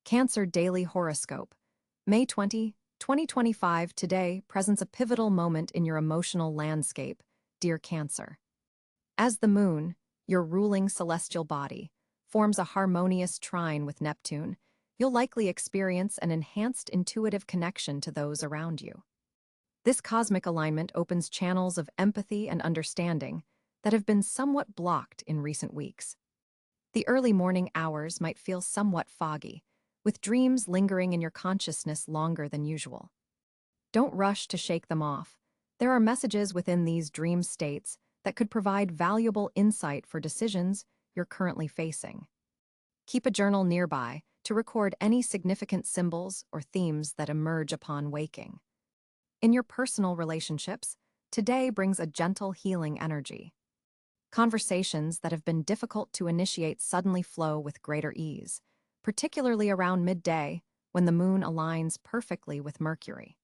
Cáncer Daily Horoscope. May 20, 2025. Today presents a pivotal moment in your emotional landscape, dear Cáncer. As the moon, your ruling celestial body, forms a harmonious trine with Neptune, you'll likely experience an enhanced intuitive connection to those around you. This cosmic alignment opens channels of empathy and understanding that have been somewhat blocked in recent weeks. The early morning hours might feel somewhat foggy, with dreams lingering in your consciousness longer than usual. Don't rush to shake them off. There are messages within these dream states that could provide valuable insight for decisions you're currently facing. Keep a journal nearby to record any significant symbols or themes that emerge upon waking. In your personal relationships, today brings a gentle healing energy. Conversations that have been difficult to initiate suddenly flow with greater ease, particularly around midday when the moon aligns perfectly with Mercury.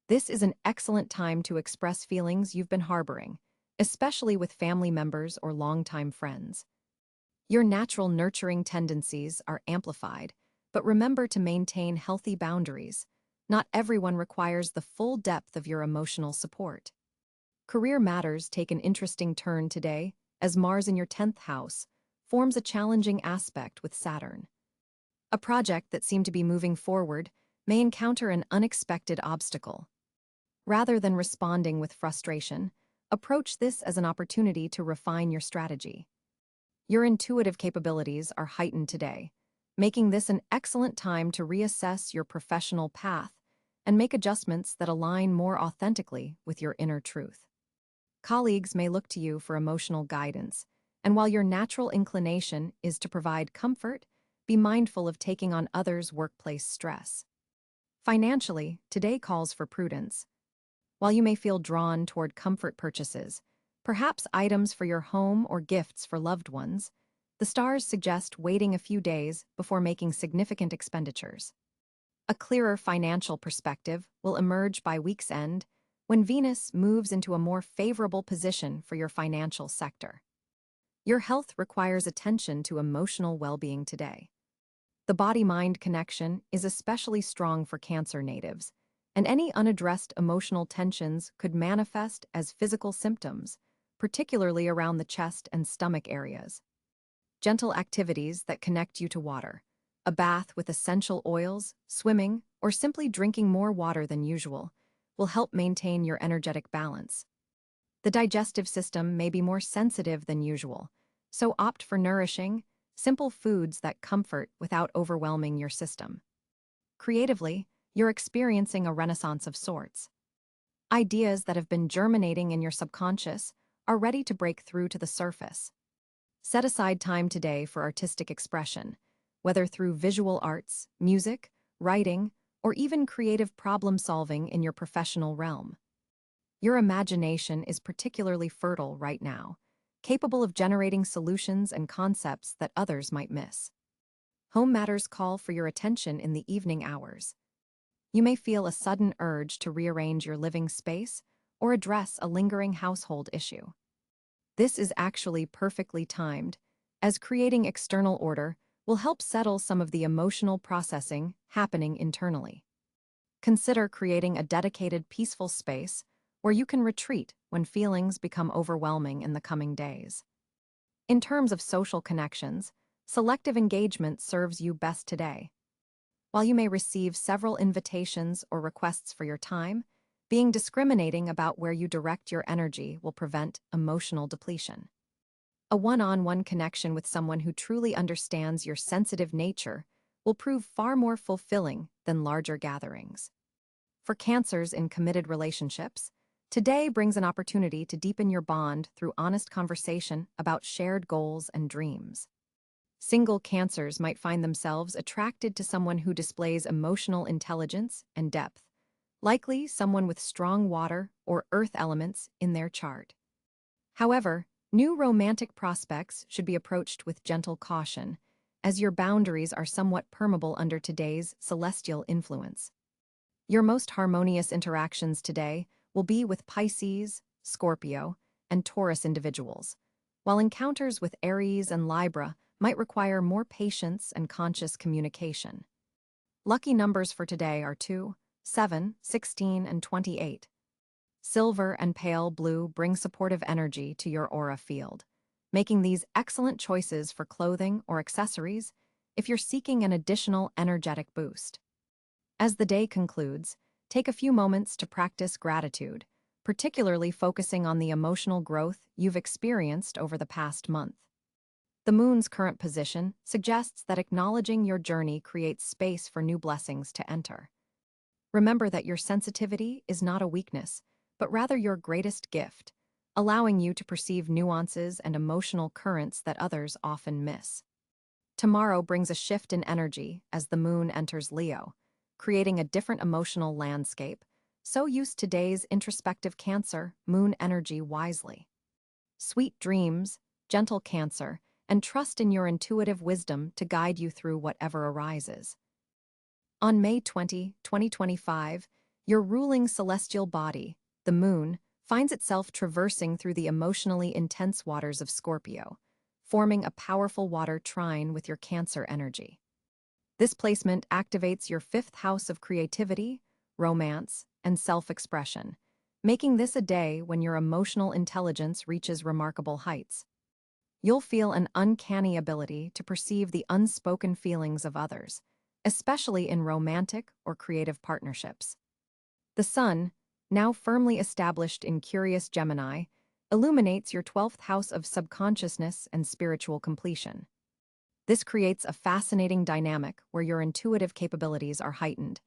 This is an excellent time to express feelings you've been harboring, especially with family members or longtime friends. Your natural nurturing tendencies are amplified, but remember to maintain healthy boundaries. Not everyone requires the full depth of your emotional support. Career matters take an interesting turn today, as Mars in your 10th house forms a challenging aspect with Saturn. A project that seemed to be moving forward may encounter an unexpected obstacle. Rather than responding with frustration, approach this as an opportunity to refine your strategy. Your intuitive capabilities are heightened today, making this an excellent time to reassess your professional path and make adjustments that align more authentically with your inner truth. Colleagues may look to you for emotional guidance, and while your natural inclination is to provide comfort, be mindful of taking on others' workplace stress. Financially, today calls for prudence. While you may feel drawn toward comfort purchases, perhaps items for your home or gifts for loved ones, the stars suggest waiting a few days before making significant expenditures. A clearer financial perspective will emerge by week's end when Venus moves into a more favorable position for your financial sector. Your health requires attention to emotional well-being today. The body-mind connection is especially strong for Cáncer natives, and any unaddressed emotional tensions could manifest as physical symptoms, particularly around the chest and stomach areas. Gentle activities that connect you to water, a bath with essential oils, swimming, or simply drinking more water than usual, will help maintain your energetic balance. The digestive system may be more sensitive than usual, so opt for nourishing, simple foods that comfort without overwhelming your system. Creatively, you're experiencing a renaissance of sorts. Ideas that have been germinating in your subconscious are ready to break through to the surface. Set aside time today for artistic expression, whether through visual arts, music, writing, or even creative problem-solving in your professional realm. Your imagination is particularly fertile right now, capable of generating solutions and concepts that others might miss. Home matters call for your attention in the evening hours. You may feel a sudden urge to rearrange your living space or address a lingering household issue. This is actually perfectly timed, as creating external order will help settle some of the emotional processing happening internally. Consider creating a dedicated, peaceful space where you can retreat when feelings become overwhelming in the coming days. In terms of social connections, selective engagement serves you best today. While you may receive several invitations or requests for your time, being discriminating about where you direct your energy will prevent emotional depletion. A one-on-one connection with someone who truly understands your sensitive nature will prove far more fulfilling than larger gatherings. For Cancers in committed relationships, today brings an opportunity to deepen your bond through honest conversation about shared goals and dreams. Single Cancers might find themselves attracted to someone who displays emotional intelligence and depth, likely someone with strong water or earth elements in their chart. However, new romantic prospects should be approached with gentle caution, as your boundaries are somewhat permeable under today's celestial influence. Your most harmonious interactions today will be with Pisces, Scorpio, and Taurus individuals, while encounters with Aries and Libra might require more patience and conscious communication. Lucky numbers for today are 2, 7, 16, and 28. Silver and pale blue bring supportive energy to your aura field, making these excellent choices for clothing or accessories if you're seeking an additional energetic boost. As the day concludes, take a few moments to practice gratitude, particularly focusing on the emotional growth you've experienced over the past month. The moon's current position suggests that acknowledging your journey creates space for new blessings to enter. Remember that your sensitivity is not a weakness, but rather your greatest gift, allowing you to perceive nuances and emotional currents that others often miss. Tomorrow brings a shift in energy as the moon enters Leo, creating a different emotional landscape, so use today's introspective Cancer moon energy wisely. Sweet dreams, gentle Cancer, and trust in your intuitive wisdom to guide you through whatever arises. On May 20, 2025, your ruling celestial body, the moon, finds itself traversing through the emotionally intense waters of Scorpio, forming a powerful water trine with your Cancer energy. This placement activates your fifth house of creativity, romance, and self-expression, making this a day when your emotional intelligence reaches remarkable heights. You'll feel an uncanny ability to perceive the unspoken feelings of others, especially in romantic or creative partnerships. The sun, now firmly established in curious Gemini, illuminates your 12th house of subconsciousness and spiritual completion. This creates a fascinating dynamic where your intuitive capabilities are heightened,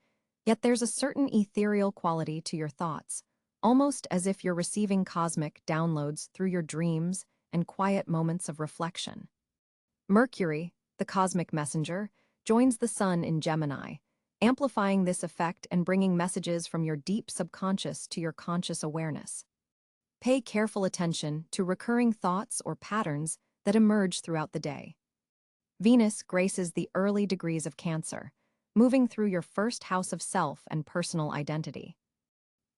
yet there's a certain ethereal quality to your thoughts, almost as if you're receiving cosmic downloads through your dreams and quiet moments of reflection. Mercury, the cosmic messenger, joins the sun in Gemini, amplifying this effect and bringing messages from your deep subconscious to your conscious awareness. Pay careful attention to recurring thoughts or patterns that emerge throughout the day. Venus graces the early degrees of Cancer, moving through your first house of self and personal identity.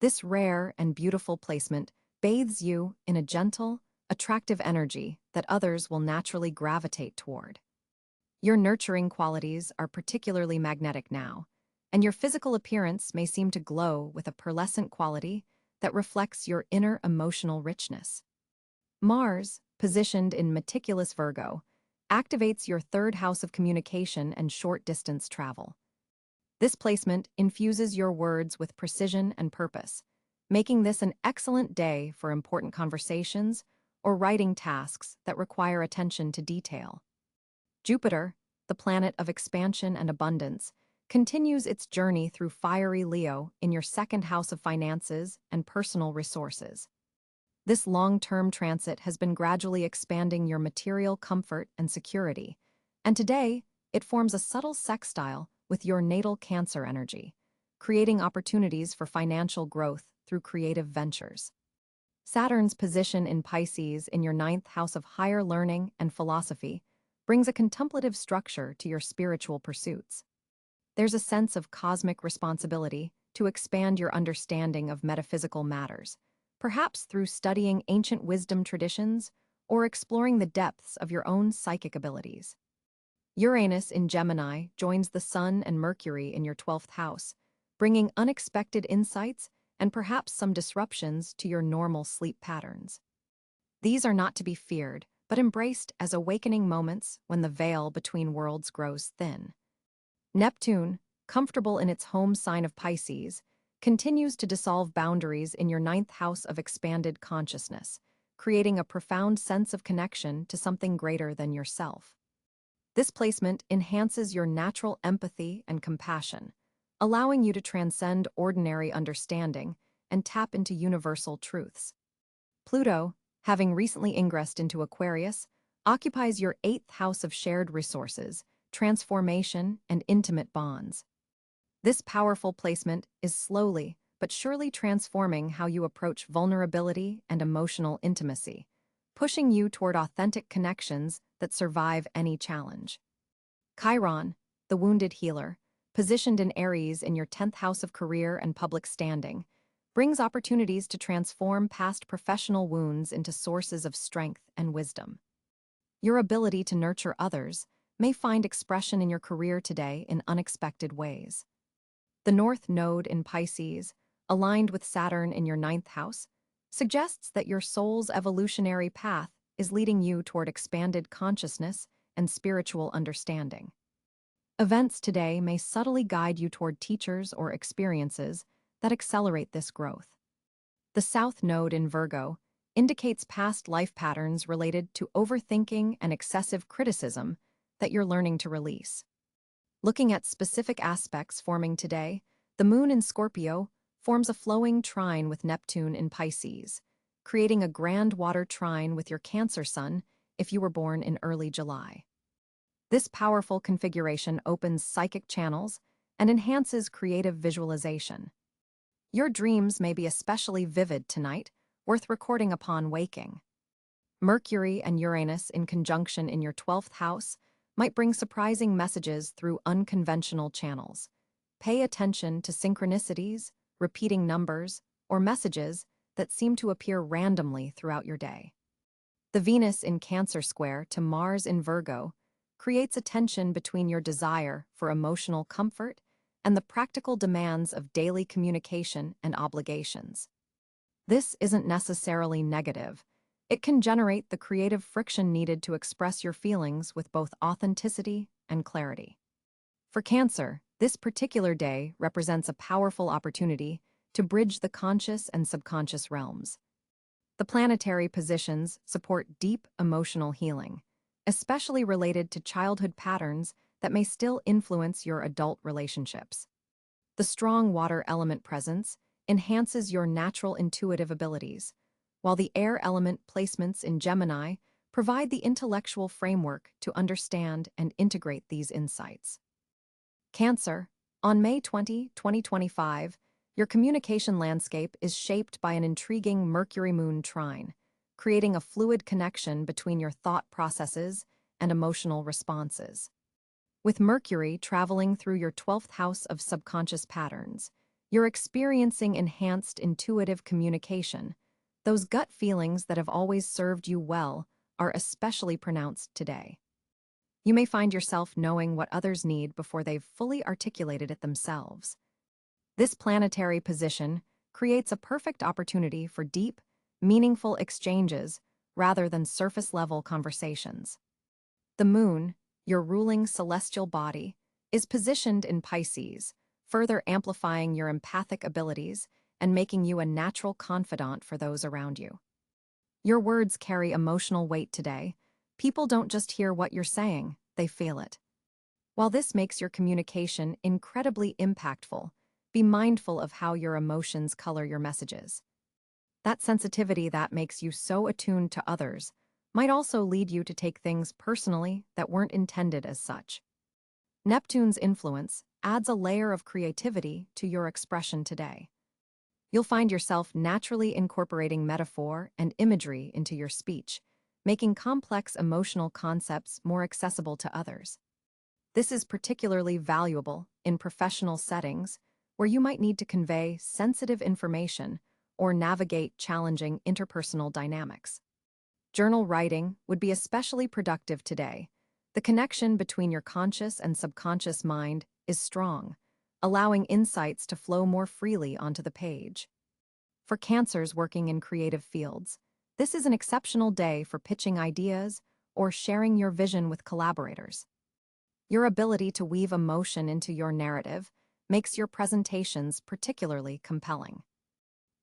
This rare and beautiful placement bathes you in a gentle, attractive energy that others will naturally gravitate toward. Your nurturing qualities are particularly magnetic now, and your physical appearance may seem to glow with a pearlescent quality that reflects your inner emotional richness. Mars, positioned in meticulous Virgo, activates your third house of communication and short-distance travel. This placement infuses your words with precision and purpose, making this an excellent day for important conversations or writing tasks that require attention to detail. Jupiter, the planet of expansion and abundance, continues its journey through fiery Leo in your second house of finances and personal resources. This long-term transit has been gradually expanding your material comfort and security, and today it forms a subtle sextile with your natal Cancer energy, creating opportunities for financial growth through creative ventures. Saturn's position in Pisces in your ninth house of higher learning and philosophy brings a contemplative structure to your spiritual pursuits. There's a sense of cosmic responsibility to expand your understanding of metaphysical matters, perhaps through studying ancient wisdom traditions or exploring the depths of your own psychic abilities. Uranus in Gemini joins the Sun and Mercury in your 12th house, bringing unexpected insights and perhaps some disruptions to your normal sleep patterns. These are not to be feared, but embraced as awakening moments when the veil between worlds grows thin. Neptune, comfortable in its home sign of Pisces, continues to dissolve boundaries in your ninth house of expanded consciousness, creating a profound sense of connection to something greater than yourself. This placement enhances your natural empathy and compassion, allowing you to transcend ordinary understanding and tap into universal truths. Pluto, having recently ingressed into Aquarius, occupies your eighth house of shared resources, transformation, and intimate bonds. This powerful placement is slowly but surely transforming how you approach vulnerability and emotional intimacy, pushing you toward authentic connections that survive any challenge. Chiron, the wounded healer, positioned in Aries in your 10th house of career and public standing, brings opportunities to transform past professional wounds into sources of strength and wisdom. Your ability to nurture others, may find expression in your career today in unexpected ways. The North Node in Pisces, aligned with Saturn in your ninth house, suggests that your soul's evolutionary path is leading you toward expanded consciousness and spiritual understanding. Events today may subtly guide you toward teachers or experiences that accelerate this growth. The South Node in Virgo indicates past life patterns related to overthinking and excessive criticism that you're learning to release. Looking at specific aspects forming today, the Moon in Scorpio forms a flowing trine with Neptune in Pisces, creating a grand water trine with your Cancer Sun if you were born in early July. This powerful configuration opens psychic channels and enhances creative visualization. Your dreams may be especially vivid tonight, worth recording upon waking. Mercury and Uranus in conjunction in your 12th house might bring surprising messages through unconventional channels. Pay attention to synchronicities, repeating numbers, or messages that seem to appear randomly throughout your day. The Venus in Cancer square to Mars in Virgo creates a tension between your desire for emotional comfort and the practical demands of daily communication and obligations. This isn't necessarily negative. It can generate the creative friction needed to express your feelings with both authenticity and clarity. For Cancer, this particular day represents a powerful opportunity to bridge the conscious and subconscious realms. The planetary positions support deep emotional healing, especially related to childhood patterns that may still influence your adult relationships. The strong water element presence enhances your natural intuitive abilities, while the air element placements in Gemini provide the intellectual framework to understand and integrate these insights. Cancer, on May 20, 2025, your communication landscape is shaped by an intriguing Mercury-Moon trine, creating a fluid connection between your thought processes and emotional responses. With Mercury traveling through your 12th house of subconscious patterns, you're experiencing enhanced intuitive communication. Those gut feelings that have always served you well are especially pronounced today. You may find yourself knowing what others need before they've fully articulated it themselves. This planetary position creates a perfect opportunity for deep, meaningful exchanges rather than surface-level conversations. The Moon, your ruling celestial body, is positioned in Pisces, further amplifying your empathic abilities and making you a natural confidant for those around you. Your words carry emotional weight today. People don't just hear what you're saying, they feel it. While this makes your communication incredibly impactful, be mindful of how your emotions color your messages. That sensitivity that makes you so attuned to others might also lead you to take things personally that weren't intended as such. Neptune's influence adds a layer of creativity to your expression today. You'll find yourself naturally incorporating metaphor and imagery into your speech, making complex emotional concepts more accessible to others. This is particularly valuable in professional settings where you might need to convey sensitive information or navigate challenging interpersonal dynamics. Journal writing would be especially productive today. The connection between your conscious and subconscious mind is strong, allowing insights to flow more freely onto the page. For Cancers working in creative fields, this is an exceptional day for pitching ideas or sharing your vision with collaborators. Your ability to weave emotion into your narrative makes your presentations particularly compelling.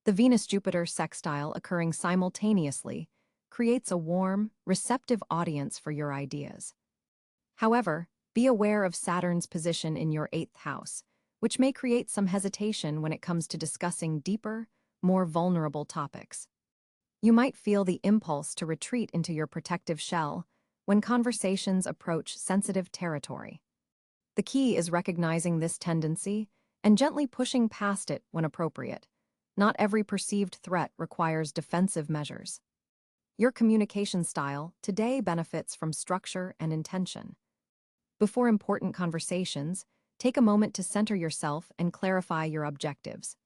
The Venus-Jupiter sextile occurring simultaneously creates a warm, receptive audience for your ideas. However, be aware of Saturn's position in your 8th house, which may create some hesitation when it comes to discussing deeper, more vulnerable topics. You might feel the impulse to retreat into your protective shell when conversations approach sensitive territory. The key is recognizing this tendency and gently pushing past it when appropriate. Not every perceived threat requires defensive measures. Your communication style today benefits from structure and intention. Before important conversations, take a moment to center yourself and clarify your objectives.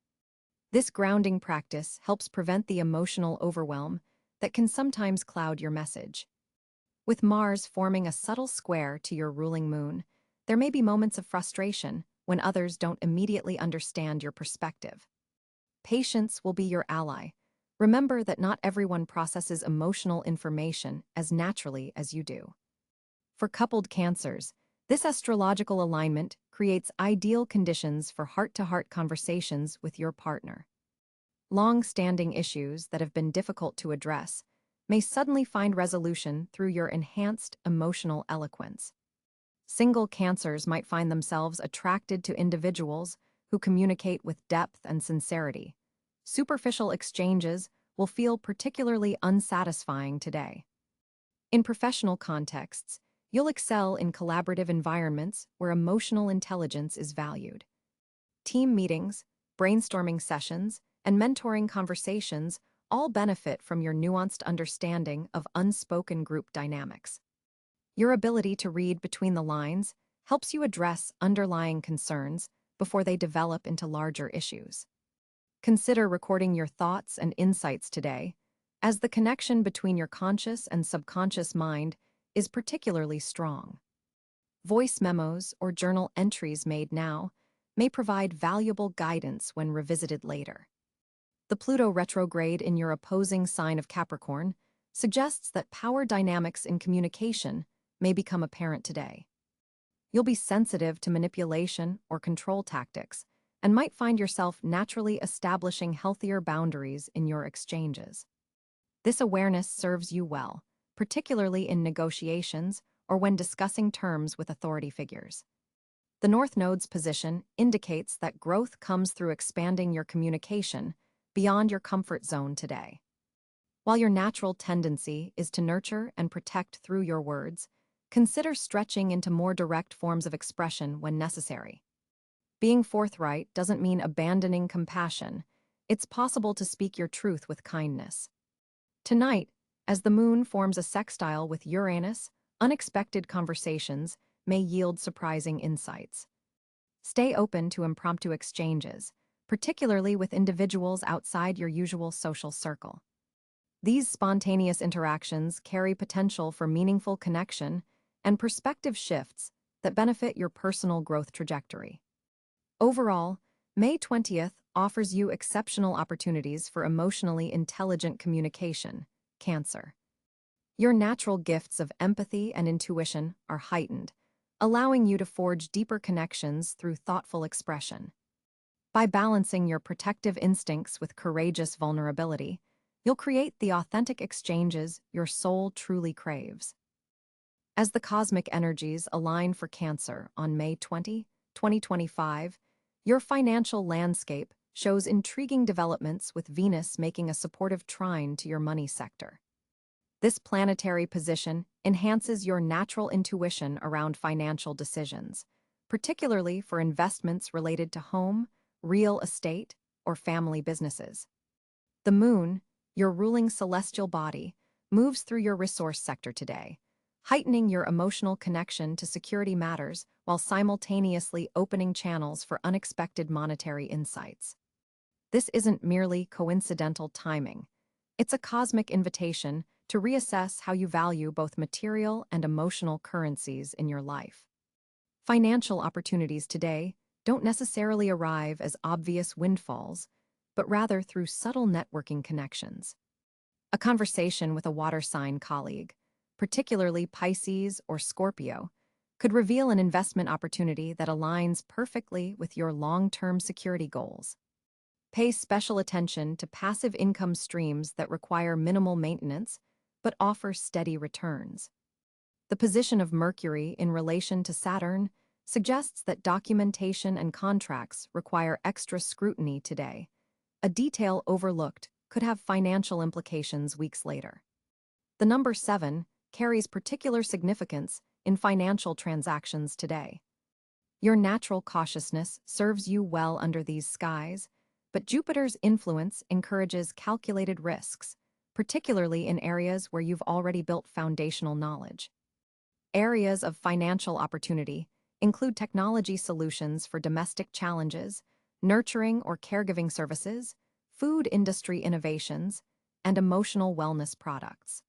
This grounding practice helps prevent the emotional overwhelm that can sometimes cloud your message. With Mars forming a subtle square to your ruling moon, there may be moments of frustration when others don't immediately understand your perspective. Patience will be your ally. Remember that not everyone processes emotional information as naturally as you do. For coupled Cancers, this astrological alignment creates ideal conditions for heart-to-heart conversations with your partner. Long-standing issues that have been difficult to address may suddenly find resolution through your enhanced emotional eloquence. Single Cancers might find themselves attracted to individuals who communicate with depth and sincerity. Superficial exchanges will feel particularly unsatisfying today. In professional contexts, you'll excel in collaborative environments where emotional intelligence is valued. Team meetings, brainstorming sessions, and mentoring conversations all benefit from your nuanced understanding of unspoken group dynamics. Your ability to read between the lines helps you address underlying concerns before they develop into larger issues. Consider recording your thoughts and insights today, as the connection between your conscious and subconscious mind is particularly strong. Voice memos or journal entries made now may provide valuable guidance when revisited later. The Pluto retrograde in your opposing sign of Capricorn suggests that power dynamics in communication may become apparent today. You'll be sensitive to manipulation or control tactics and might find yourself naturally establishing healthier boundaries in your exchanges. This awareness serves you well, particularly in negotiations or when discussing terms with authority figures. The North Node's position indicates that growth comes through expanding your communication beyond your comfort zone today. While your natural tendency is to nurture and protect through your words, consider stretching into more direct forms of expression when necessary. Being forthright doesn't mean abandoning compassion. It's possible to speak your truth with kindness. Tonight, as the moon forms a sextile with Uranus, unexpected conversations may yield surprising insights. Stay open to impromptu exchanges, particularly with individuals outside your usual social circle. These spontaneous interactions carry potential for meaningful connection and perspective shifts that benefit your personal growth trajectory. Overall, May 20th offers you exceptional opportunities for emotionally intelligent communication, Cancer. Your natural gifts of empathy and intuition are heightened, allowing you to forge deeper connections through thoughtful expression. By balancing your protective instincts with courageous vulnerability, you'll create the authentic exchanges your soul truly craves. As the cosmic energies align for Cancer on May 20, 2025, your financial landscape shows intriguing developments with Venus making a supportive trine to your money sector. This planetary position enhances your natural intuition around financial decisions, particularly for investments related to home, real estate, or family businesses. The moon, your ruling celestial body, moves through your resource sector today, heightening your emotional connection to security matters while simultaneously opening channels for unexpected monetary insights. This isn't merely coincidental timing. It's a cosmic invitation to reassess how you value both material and emotional currencies in your life. Financial opportunities today don't necessarily arrive as obvious windfalls, but rather through subtle networking connections. A conversation with a water sign colleague, particularly Pisces or Scorpio, could reveal an investment opportunity that aligns perfectly with your long-term security goals. Pay special attention to passive income streams that require minimal maintenance but offer steady returns. The position of Mercury in relation to Saturn suggests that documentation and contracts require extra scrutiny today. A detail overlooked could have financial implications weeks later. The number 7 carries particular significance in financial transactions today. Your natural cautiousness serves you well under these skies, but Jupiter's influence encourages calculated risks, particularly in areas where you've already built foundational knowledge. Areas of financial opportunity include technology solutions for domestic challenges, nurturing or caregiving services, food industry innovations, and emotional wellness products.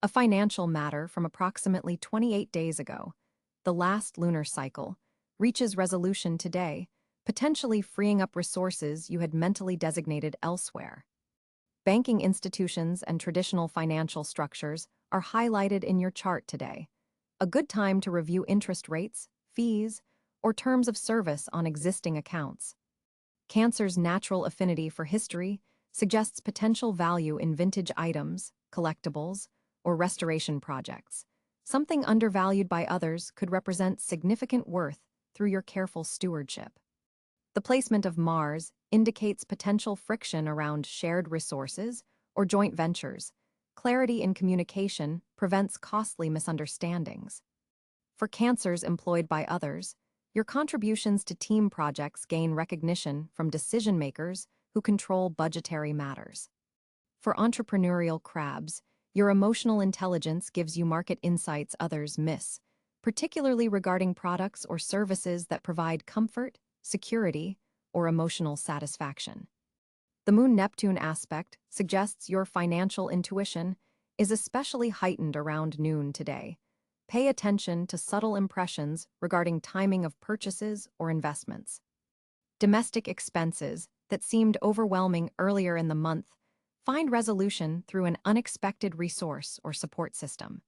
A financial matter from approximately 28 days ago, the last lunar cycle, reaches resolution today, potentially freeing up resources you had mentally designated elsewhere. Banking institutions and traditional financial structures are highlighted in your chart today. A good time to review interest rates, fees, or terms of service on existing accounts. Cancer's natural affinity for history suggests potential value in vintage items, collectibles, or restoration projects. Something undervalued by others could represent significant worth through your careful stewardship. The placement of Mars indicates potential friction around shared resources or joint ventures. Clarity in communication prevents costly misunderstandings. For Cancers employed by others, your contributions to team projects gain recognition from decision-makers who control budgetary matters. For entrepreneurial crabs, your emotional intelligence gives you market insights others miss, particularly regarding products or services that provide comfort, security, or emotional satisfaction. The Moon-Neptune aspect suggests your financial intuition is especially heightened around noon today. Pay attention to subtle impressions regarding timing of purchases or investments. Domestic expenses that seemed overwhelming earlier in the month find resolution through an unexpected resource or support system.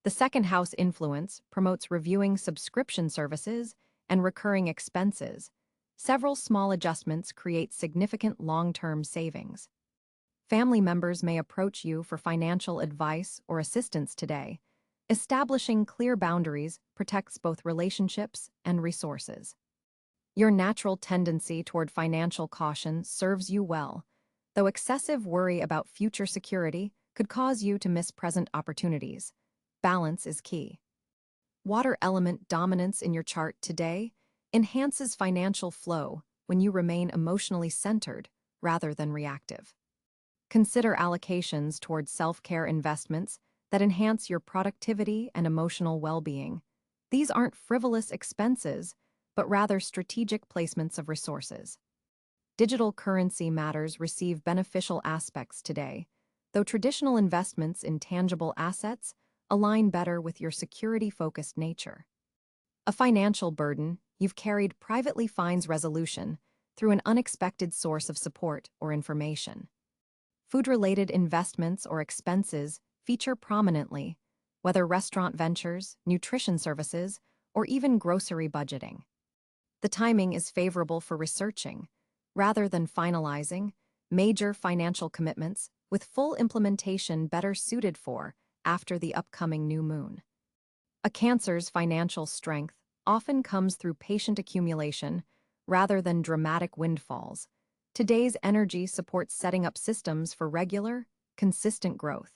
The second house influence promotes reviewing subscription services and recurring expenses. Several small adjustments create significant long-term savings. Family members may approach you for financial advice or assistance today. Establishing clear boundaries protects both relationships and resources. Your natural tendency toward financial caution serves you well, though excessive worry about future security could cause you to miss present opportunities. Balance is key. Water element dominance in your chart today enhances financial flow when you remain emotionally centered rather than reactive. Consider allocations toward self-care investments that enhance your productivity and emotional well-being. These aren't frivolous expenses, but rather strategic placements of resources. Digital currency matters receive beneficial aspects today, though traditional investments in tangible assets align better with your security-focused nature. A financial burden you've carried privately finds resolution through an unexpected source of support or information. Food-related investments or expenses feature prominently, whether restaurant ventures, nutrition services, or even grocery budgeting. The timing is favorable for researching, rather than finalizing, major financial commitments with full implementation better suited for after the upcoming new moon. A Cancer's financial strength often comes through patient accumulation rather than dramatic windfalls. Today's energy supports setting up systems for regular, consistent growth.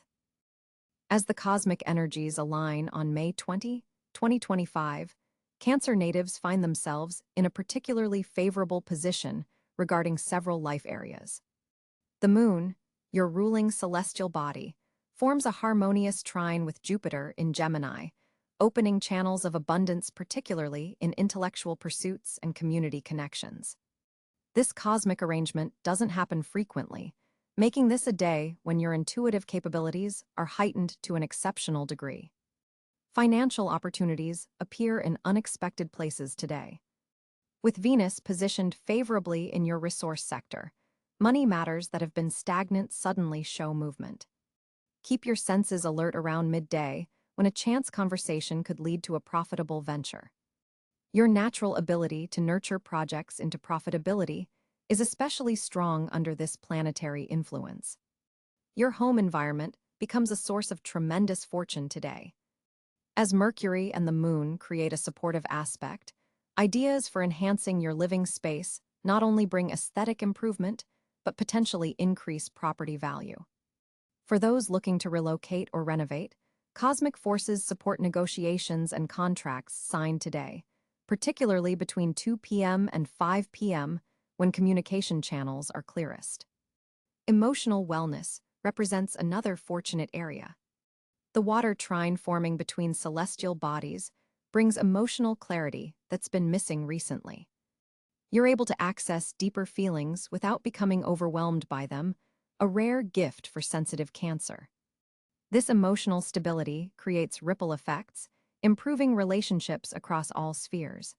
As the cosmic energies align on May 20, 2025, Cancer natives find themselves in a particularly favorable position regarding several life areas. The Moon, your ruling celestial body, forms a harmonious trine with Jupiter in Gemini, opening channels of abundance particularly in intellectual pursuits and community connections. This cosmic arrangement doesn't happen frequently, making this a day when your intuitive capabilities are heightened to an exceptional degree. Financial opportunities appear in unexpected places today. With Venus positioned favorably in your resource sector, money matters that have been stagnant suddenly show movement. Keep your senses alert around midday when a chance conversation could lead to a profitable venture. Your natural ability to nurture projects into profitability is especially strong under this planetary influence. Your home environment becomes a source of tremendous fortune today. As Mercury and the Moon create a supportive aspect, ideas for enhancing your living space not only bring aesthetic improvement, but potentially increase property value. For those looking to relocate or renovate, cosmic forces support negotiations and contracts signed today, particularly between 2 p.m. and 5 p.m. when communication channels are clearest. Emotional wellness represents another fortunate area. The water trine forming between celestial bodies brings emotional clarity that's been missing recently. You're able to access deeper feelings without becoming overwhelmed by them, a rare gift for sensitive Cancer. This emotional stability creates ripple effects, improving relationships across all spheres.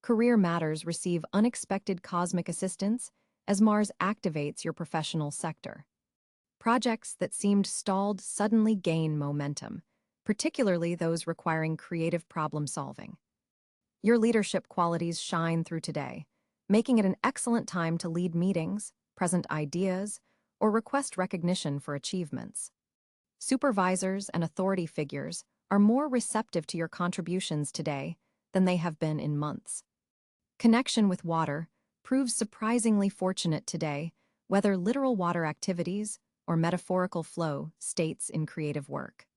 Career matters receive unexpected cosmic assistance as Mars activates your professional sector. Projects that seemed stalled suddenly gain momentum, particularly those requiring creative problem-solving. Your leadership qualities shine through today, making it an excellent time to lead meetings, present ideas, or request recognition for achievements. Supervisors and authority figures are more receptive to your contributions today than they have been in months. Connection with water proves surprisingly fortunate today, whether literal water activities or metaphorical flow states in creative work.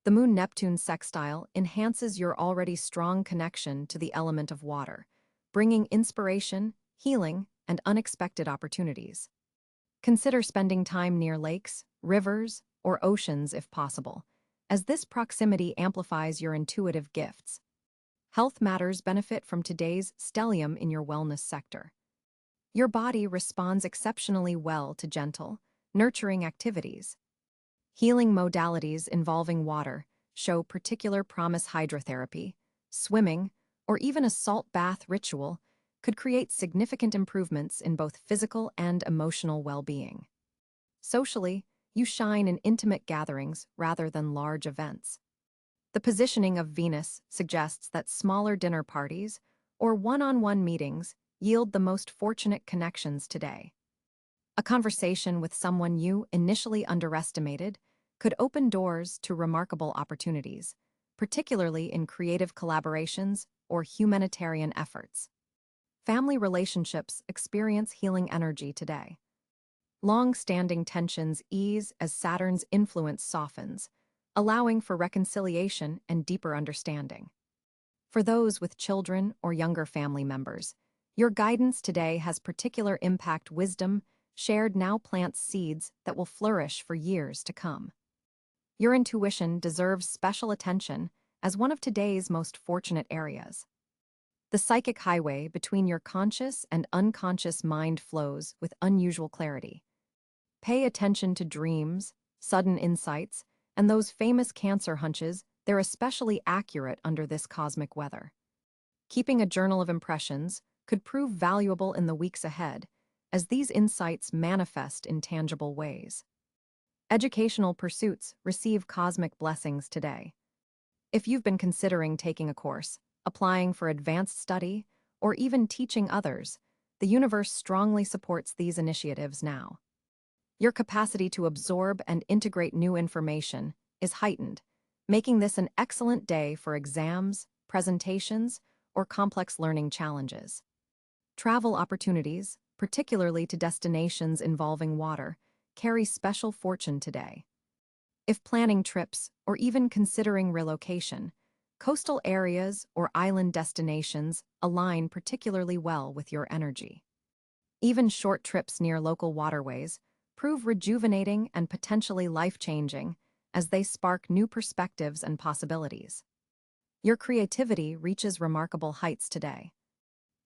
The Moon-Neptune sextile enhances your already strong connection to the element of water, bringing inspiration, healing, and unexpected opportunities. Consider spending time near lakes, rivers, or oceans if possible, as this proximity amplifies your intuitive gifts. Health matters benefit from today's stellium in your wellness sector. Your body responds exceptionally well to gentle, nurturing activities. Healing modalities involving water show particular promise. Hydrotherapy, swimming, or even a salt bath ritual could create significant improvements in both physical and emotional well-being. Socially, you shine in intimate gatherings rather than large events. The positioning of Venus suggests that smaller dinner parties or one-on-one meetings yield the most fortunate connections today. A conversation with someone you initially underestimated could open doors to remarkable opportunities, particularly in creative collaborations or humanitarian efforts. Family relationships experience healing energy today. Long-standing tensions ease as Saturn's influence softens, allowing for reconciliation and deeper understanding. For those with children or younger family members, your guidance today has particular impact. Wisdom shared now plants seeds that will flourish for years to come. Your intuition deserves special attention as one of today's most fortunate areas. The psychic highway between your conscious and unconscious mind flows with unusual clarity. Pay attention to dreams, sudden insights, and those famous Cáncer hunches. They're especially accurate under this cosmic weather. Keeping a journal of impressions could prove valuable in the weeks ahead, as these insights manifest in tangible ways. Educational pursuits receive cosmic blessings today. If you've been considering taking a course, applying for advanced study, or even teaching others, the universe strongly supports these initiatives now. Your capacity to absorb and integrate new information is heightened, making this an excellent day for exams, presentations, or complex learning challenges. Travel opportunities, particularly to destinations involving water, carry special fortune today. If planning trips or even considering relocation, coastal areas or island destinations align particularly well with your energy. Even short trips near local waterways prove rejuvenating and potentially life-changing as they spark new perspectives and possibilities. Your creativity reaches remarkable heights today.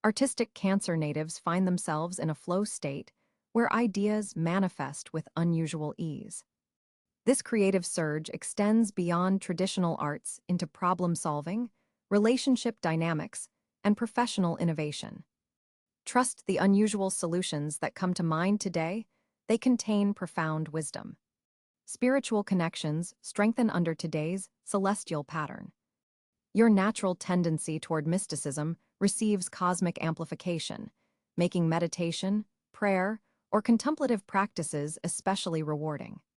Artistic Cáncer natives find themselves in a flow state where ideas manifest with unusual ease. This creative surge extends beyond traditional arts into problem-solving, relationship dynamics, and professional innovation. Trust the unusual solutions that come to mind today. They contain profound wisdom. Spiritual connections strengthen under today's celestial pattern. Your natural tendency toward mysticism receives cosmic amplification, making meditation, prayer, or contemplative practices especially rewarding.